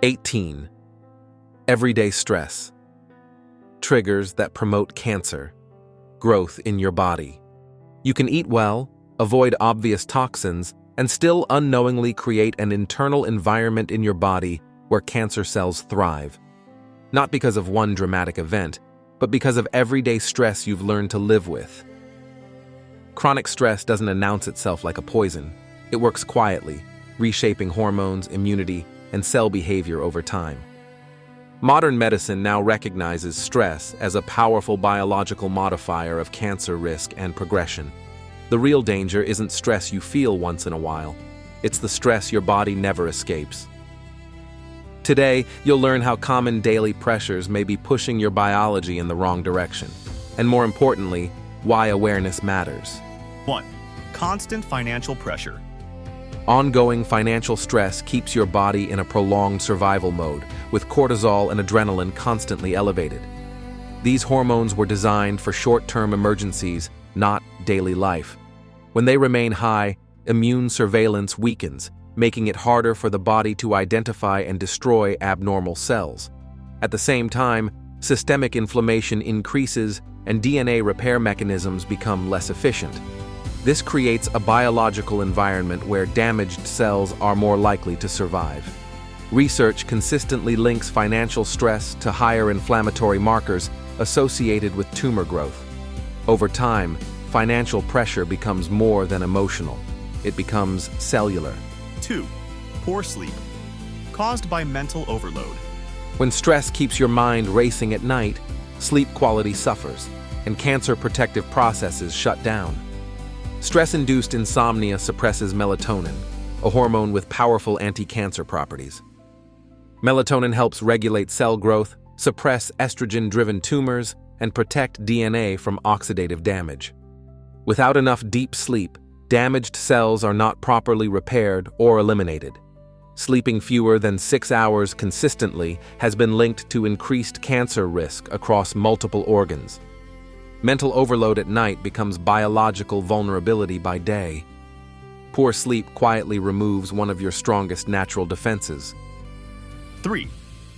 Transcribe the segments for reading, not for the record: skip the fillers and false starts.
18. Everyday stress. Triggers that promote cancer growth in your body. You can eat well, avoid obvious toxins, and still unknowingly create an internal environment in your body where cancer cells thrive. Not because of one dramatic event, but because of everyday stress you've learned to live with. Chronic stress doesn't announce itself like a poison. It works quietly, reshaping hormones, immunity, and cell behavior over time. Modern medicine now recognizes stress as a powerful biological modifier of cancer risk and progression. The real danger isn't stress you feel once in a while. It's the stress your body never escapes. Today, you'll learn how common daily pressures may be pushing your biology in the wrong direction, and more importantly, why awareness matters. 1. Constant financial pressure. Ongoing financial stress keeps your body in a prolonged survival mode, with cortisol and adrenaline constantly elevated. These hormones were designed for short-term emergencies, not daily life. When they remain high, immune surveillance weakens, making it harder for the body to identify and destroy abnormal cells. At the same time, systemic inflammation increases and DNA repair mechanisms become less efficient. This creates a biological environment where damaged cells are more likely to survive. Research consistently links financial stress to higher inflammatory markers associated with tumor growth. Over time, financial pressure becomes more than emotional. It becomes cellular. 2. Poor sleep. Caused by mental overload. When stress keeps your mind racing at night, sleep quality suffers, and cancer protective processes shut down. Stress-induced insomnia suppresses melatonin, a hormone with powerful anti-cancer properties. Melatonin helps regulate cell growth, suppress estrogen-driven tumors, and protect DNA from oxidative damage. Without enough deep sleep, damaged cells are not properly repaired or eliminated. Sleeping fewer than 6 hours consistently has been linked to increased cancer risk across multiple organs. Mental overload at night becomes biological vulnerability by day. Poor sleep quietly removes one of your strongest natural defenses. 3.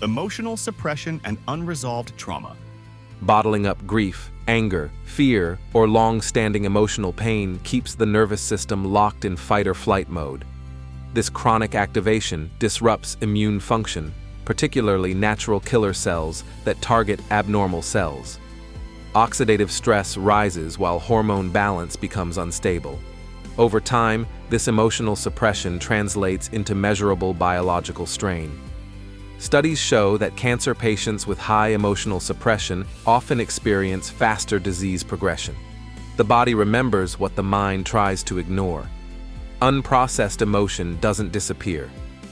Emotional suppression and unresolved trauma. Bottling up grief, anger, fear, or long-standing emotional pain keeps the nervous system locked in fight-or-flight mode. This chronic activation disrupts immune function, particularly natural killer cells that target abnormal cells. Oxidative stress rises while hormone balance becomes unstable. Over time, this emotional suppression translates into measurable biological strain. Studies show that cancer patients with high emotional suppression often experience faster disease progression. The body remembers what the mind tries to ignore. Unprocessed emotion doesn't disappear.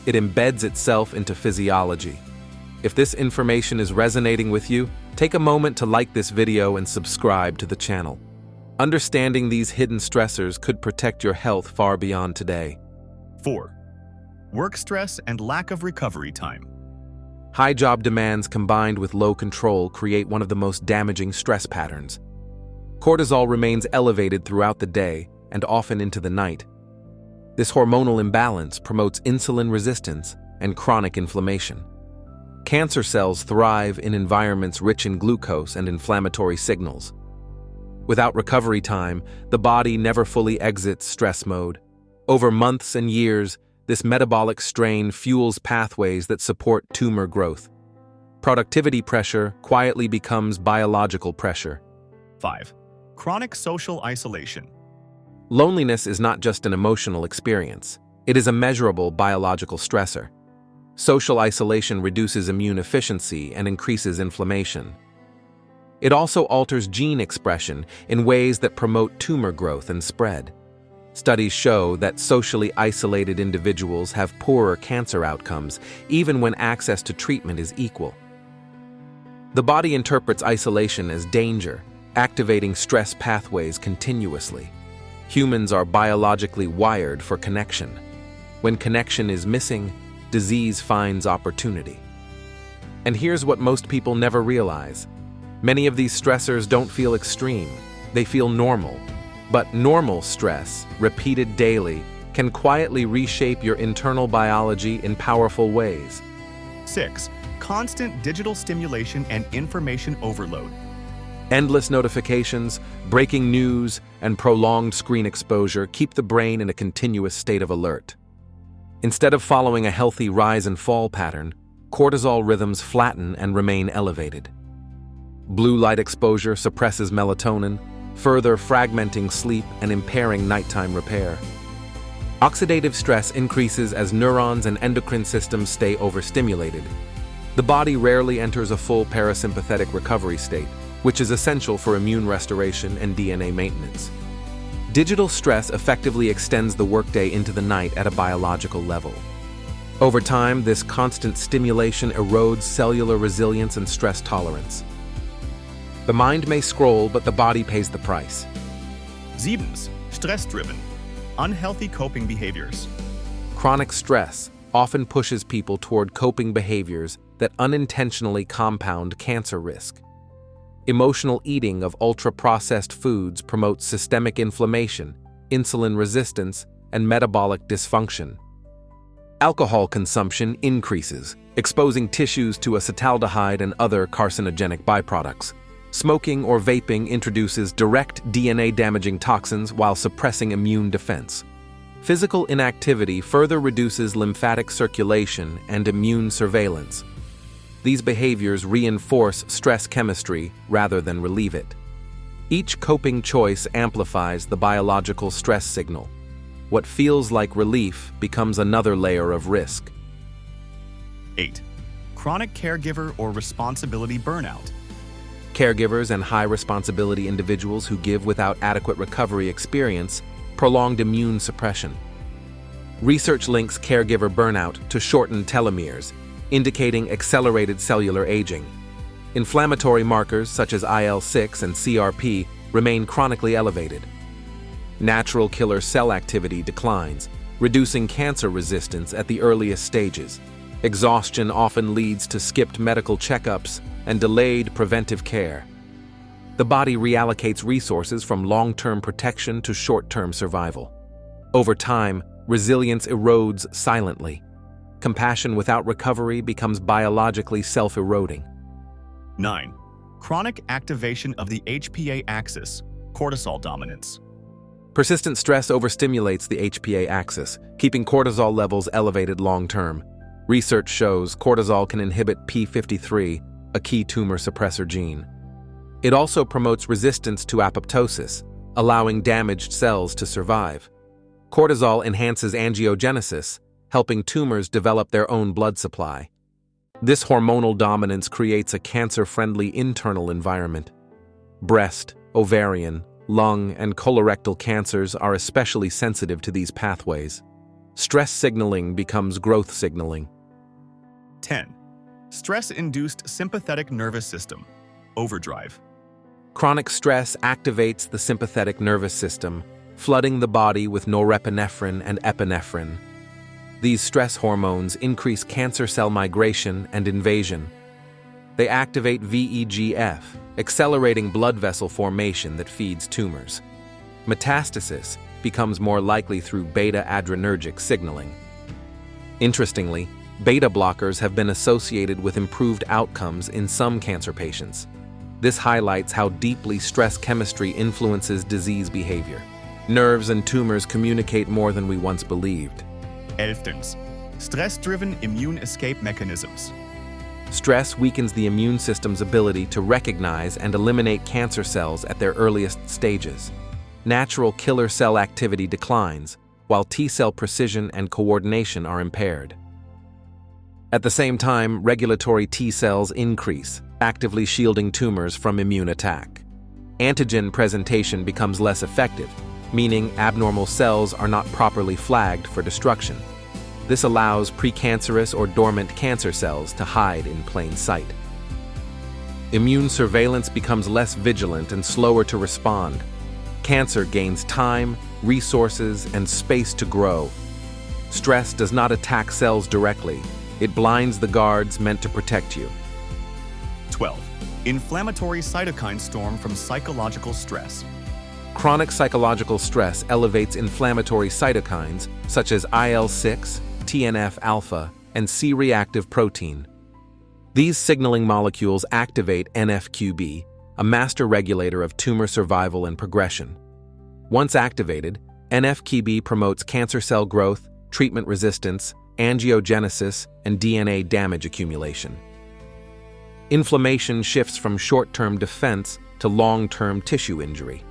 It embeds itself into physiology. If this information is resonating with you, take a moment to like this video and subscribe to the channel. Understanding these hidden stressors could protect your health far beyond today. 4. Work stress and lack of recovery time. High job demands combined with low control create one of the most damaging stress patterns. Cortisol remains elevated throughout the day and often into the night. This hormonal imbalance promotes insulin resistance and chronic inflammation. Cancer cells thrive in environments rich in glucose and inflammatory signals. Without recovery time, the body never fully exits stress mode. Over months and years, this metabolic strain fuels pathways that support tumor growth. Productivity pressure quietly becomes biological pressure. 5. Chronic social isolation. Loneliness is not just an emotional experience. It is a measurable biological stressor. Social isolation reduces immune efficiency and increases inflammation. It also alters gene expression in ways that promote tumor growth and spread. Studies show that socially isolated individuals have poorer cancer outcomes, even when access to treatment is equal. The body interprets isolation as danger, activating stress pathways continuously. Humans are biologically wired for connection. When connection is missing, disease finds opportunity. And here's what most people never realize. Many of these stressors don't feel extreme, they feel normal. But normal stress, repeated daily, can quietly reshape your internal biology in powerful ways. 6. Constant digital stimulation and information overload. Endless notifications, breaking news, and prolonged screen exposure keep the brain in a continuous state of alert. Instead of following a healthy rise and fall pattern, cortisol rhythms flatten and remain elevated. Blue light exposure suppresses melatonin, further fragmenting sleep and impairing nighttime repair. Oxidative stress increases as neurons and endocrine systems stay overstimulated. The body rarely enters a full parasympathetic recovery state, which is essential for immune restoration and DNA maintenance. Digital stress effectively extends the workday into the night at a biological level. Over time, this constant stimulation erodes cellular resilience and stress tolerance. The mind may scroll, but the body pays the price. 7. Stress-driven. Unhealthy coping behaviors. Chronic stress often pushes people toward coping behaviors that unintentionally compound cancer risk. Emotional eating of ultra-processed foods promotes systemic inflammation, insulin resistance, and metabolic dysfunction. Alcohol consumption increases, exposing tissues to acetaldehyde and other carcinogenic byproducts. Smoking or vaping introduces direct DNA-damaging toxins while suppressing immune defense. Physical inactivity further reduces lymphatic circulation and immune surveillance. These behaviors reinforce stress chemistry rather than relieve it. Each coping choice amplifies the biological stress signal. What feels like relief becomes another layer of risk. 8. Chronic caregiver or responsibility burnout. Caregivers and high-responsibility individuals who give without adequate recovery experience prolonged immune suppression. Research links caregiver burnout to shortened telomeres, indicating accelerated cellular aging. Inflammatory markers such as IL-6 and CRP remain chronically elevated. Natural killer cell activity declines, reducing cancer resistance at the earliest stages. Exhaustion often leads to skipped medical checkups and delayed preventive care. The body reallocates resources from long-term protection to short-term survival. Over time, resilience erodes silently. Compassion without recovery becomes biologically self-eroding. 9. Chronic activation of the HPA axis, cortisol dominance. Persistent stress overstimulates the HPA axis, keeping cortisol levels elevated long-term. Research shows cortisol can inhibit p53, a key tumor suppressor gene. It also promotes resistance to apoptosis, allowing damaged cells to survive. Cortisol enhances angiogenesis, helping tumors develop their own blood supply. This hormonal dominance creates a cancer-friendly internal environment. Breast, ovarian, lung, and colorectal cancers are especially sensitive to these pathways. Stress signaling becomes growth signaling. 10. Stress-induced sympathetic nervous system, overdrive. Chronic stress activates the sympathetic nervous system, flooding the body with norepinephrine and epinephrine. These stress hormones increase cancer cell migration and invasion. They activate VEGF, accelerating blood vessel formation that feeds tumors. Metastasis becomes more likely through beta-adrenergic signaling. Interestingly, beta blockers have been associated with improved outcomes in some cancer patients. This highlights how deeply stress chemistry influences disease behavior. Nerves and tumors communicate more than we once believed. 11. Stress-driven immune escape mechanisms. Stress weakens the immune system's ability to recognize and eliminate cancer cells at their earliest stages. Natural killer cell activity declines, while T-cell precision and coordination are impaired. At the same time, regulatory T-cells increase, actively shielding tumors from immune attack. Antigen presentation becomes less effective, meaning abnormal cells are not properly flagged for destruction. This allows precancerous or dormant cancer cells to hide in plain sight. Immune surveillance becomes less vigilant and slower to respond. Cancer gains time, resources, and space to grow. Stress does not attack cells directly. It blinds the guards meant to protect you. 12. Inflammatory cytokine storm from psychological stress. Chronic psychological stress elevates inflammatory cytokines such as IL-6, TNF-alpha, and C-reactive protein. These signaling molecules activate NF-κB, a master regulator of tumor survival and progression. Once activated, NF-κB promotes cancer cell growth, treatment resistance, angiogenesis, and DNA damage accumulation. Inflammation shifts from short-term defense to long-term tissue injury.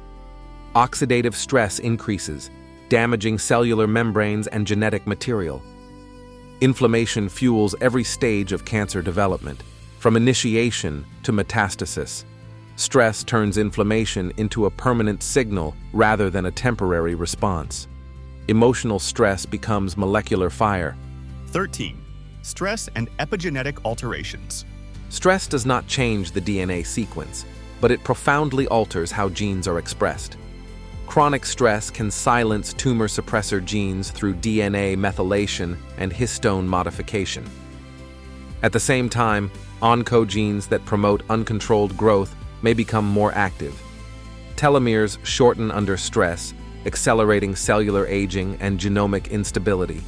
Oxidative stress increases, damaging cellular membranes and genetic material. Inflammation fuels every stage of cancer development, from initiation to metastasis. Stress turns inflammation into a permanent signal rather than a temporary response. Emotional stress becomes molecular fire. 13. Stress and epigenetic alterations. Stress does not change the DNA sequence, but it profoundly alters how genes are expressed. Chronic stress can silence tumor suppressor genes through DNA methylation and histone modification. At the same time, oncogenes that promote uncontrolled growth may become more active. Telomeres shorten under stress, accelerating cellular aging and genomic instability.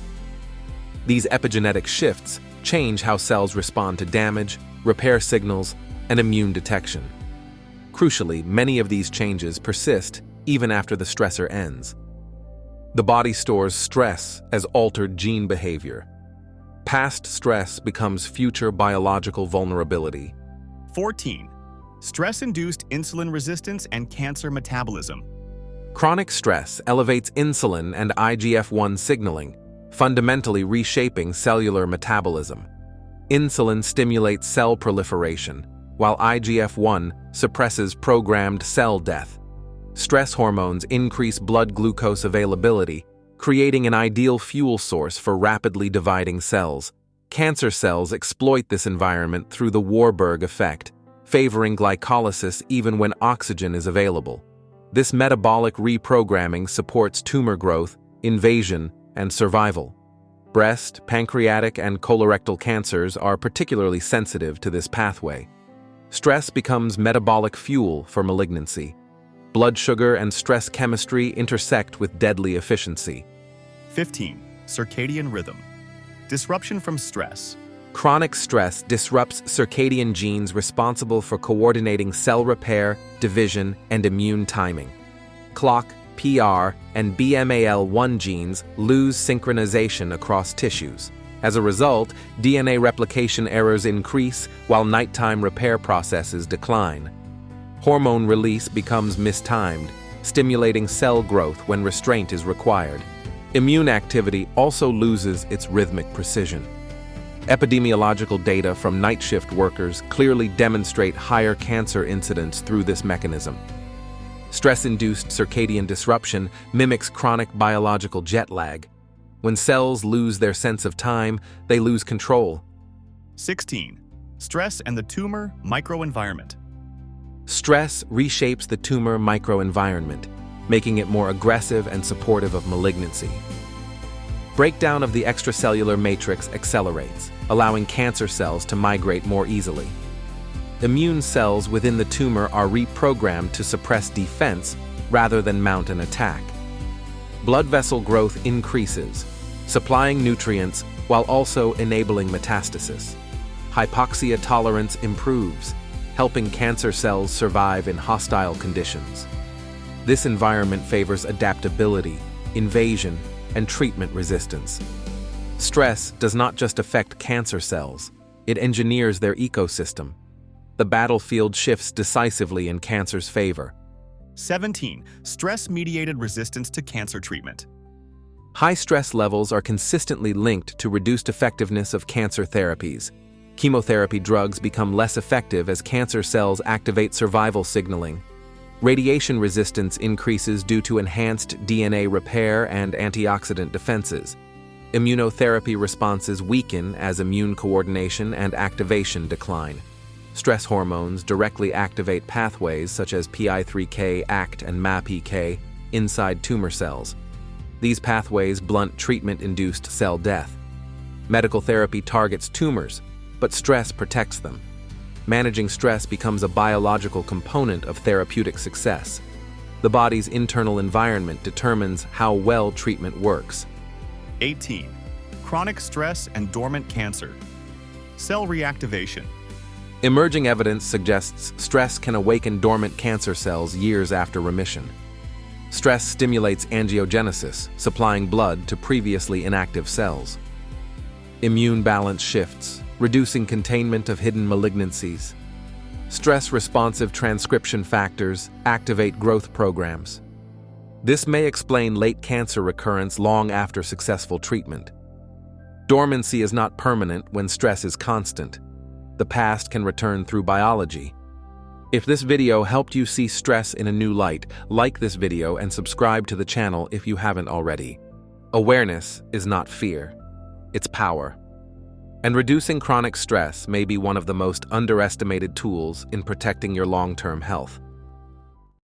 These epigenetic shifts change how cells respond to damage, repair signals, and immune detection. Crucially, many of these changes persist even after the stressor ends. The body stores stress as altered gene behavior. Past stress becomes future biological vulnerability. 14. Stress-induced insulin resistance and cancer metabolism. Chronic stress elevates insulin and IGF-1 signaling, fundamentally reshaping cellular metabolism. Insulin stimulates cell proliferation, while IGF-1 suppresses programmed cell death. Stress hormones increase blood glucose availability, creating an ideal fuel source for rapidly dividing cells. Cancer cells exploit this environment through the Warburg effect, favoring glycolysis even when oxygen is available. This metabolic reprogramming supports tumor growth, invasion, and survival. Breast, pancreatic, and colorectal cancers are particularly sensitive to this pathway. Stress becomes metabolic fuel for malignancy. Blood sugar and stress chemistry intersect with deadly efficiency. 15. Circadian rhythm. Disruption from stress. Chronic stress disrupts circadian genes responsible for coordinating cell repair, division, and immune timing. Clock, PR, and BMAL1 genes lose synchronization across tissues. As a result, DNA replication errors increase while nighttime repair processes decline. Hormone release becomes mistimed, stimulating cell growth when restraint is required. Immune activity also loses its rhythmic precision. Epidemiological data from night shift workers clearly demonstrate higher cancer incidence through this mechanism. Stress-induced circadian disruption mimics chronic biological jet lag. When cells lose their sense of time, they lose control. 16. Stress and the tumor microenvironment. Stress reshapes the tumor microenvironment, making it more aggressive and supportive of malignancy. Breakdown of the extracellular matrix accelerates, allowing cancer cells to migrate more easily. Immune cells within the tumor are reprogrammed to suppress defense rather than mount an attack. Blood vessel growth increases, supplying nutrients while also enabling metastasis. Hypoxia tolerance improves, helping cancer cells survive in hostile conditions. This environment favors adaptability, invasion, and treatment resistance. Stress does not just affect cancer cells, it engineers their ecosystem. The battlefield shifts decisively in cancer's favor. 17. Stress-mediated resistance to cancer treatment. High stress levels are consistently linked to reduced effectiveness of cancer therapies. Chemotherapy drugs become less effective as cancer cells activate survival signaling. Radiation resistance increases due to enhanced DNA repair and antioxidant defenses. Immunotherapy responses weaken as immune coordination and activation decline. Stress hormones directly activate pathways such as PI3K, ACT, and MAPK inside tumor cells. These pathways blunt treatment-induced cell death. Medical therapy targets tumors, but stress protects them. Managing stress becomes a biological component of therapeutic success. The body's internal environment determines how well treatment works. 18. Chronic stress and dormant cancer. Cell reactivation. Emerging evidence suggests stress can awaken dormant cancer cells years after remission. Stress stimulates angiogenesis, supplying blood to previously inactive cells. Immune balance shifts, reducing containment of hidden malignancies. Stress-responsive transcription factors activate growth programs. This may explain late cancer recurrence long after successful treatment. Dormancy is not permanent when stress is constant. The past can return through biology. If this video helped you see stress in a new light, like this video and subscribe to the channel if you haven't already. Awareness is not fear, it's power. And reducing chronic stress may be one of the most underestimated tools in protecting your long-term health.